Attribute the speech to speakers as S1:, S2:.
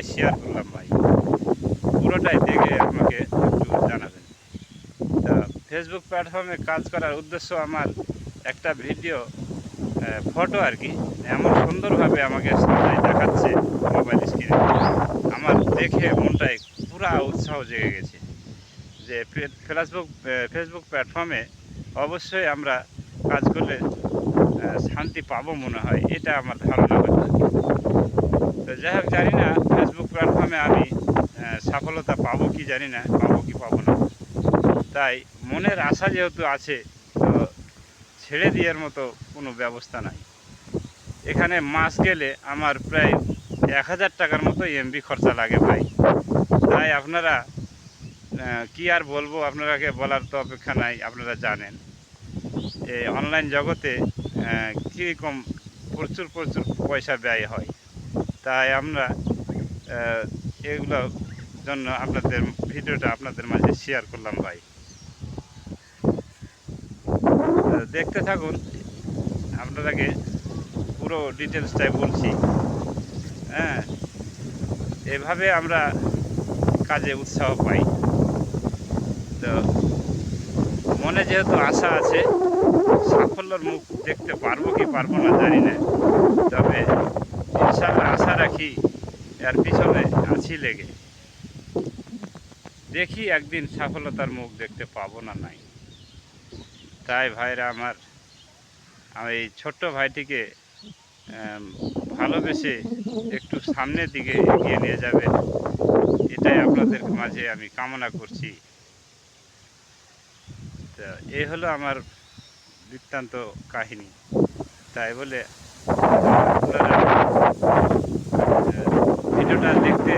S1: তাই শেয়ার করলাম ভাই। পুরোটাই দেখে আমাকে একটু জানাবেন। তা ফেসবুক প্ল্যাটফর্মে কাজ করার উদ্দেশ্য আমার একটা ভিডিও ফটো আর কি এমন সুন্দরভাবে আমাকে সাজায় দেখাচ্ছে মোবাইল স্ক্রিনে, আমার দেখে মনটায় পুরা উৎসাহ জেগে গেছে যে ফেসবুক প্ল্যাটফর্মে অবশ্যই আমরা কাজ করলে শান্তি পাবো মনে হয়, এটা আমার ধারণা হলো আর কি। তো যাই হোক, জানি না ফেসবুক প্ল্যাটফর্মে আমি সফলতা পাবো কি জানি না, পাবো কি পাবো না। তাই মনের আশা যেহেতু আছে, তো ছেড়ে দেওয়ার মতো কোনো ব্যবস্থা নাই। এখানে মাস গেলে আমার প্রায় 1000 টাকার মতো এমবি খরচা লাগে ভাই। তাই আপনারা কি আর বলবো, আপনারাকে বলার তো অপেক্ষা নাই, আপনারা জানেন এই অনলাইন জগতে কীরকম প্রচুর প্রচুর পয়সা ব্যয় হয়। তাই আমরা এগুলোর জন্য আপনাদের ভিডিওটা আপনাদের মাঝে শেয়ার করলাম ভাই। দেখতে থাকুন, আপনারাকে পুরো ডিটেলসটাই বলছি। হ্যাঁ, এভাবে আমরা কাজে উৎসাহ পাই। তো মনে যেহেতু আশা আছে, সাফল্যের মুখ দেখতে পারবো কি পারবো না জানি না, তবে ইনশাআল্লাহ আশা রাখি, এর পিছনে আছি লেগে। দেখি একদিন সফলতার মুখ দেখতে পাবো না নাই। তাই ভাইরা আমার, আমি এই ছোট্ট ভাইটিকে ভালোবেসে একটু সামনের দিকে এগিয়ে নিয়ে যাবে, এটাই আপনাদের মাঝে আমি কামনা করছি। তো এই হলো আমার বৃত্তান্ত কাহিনী। তাই বলে আপনারা ভিডিওটা দেখতে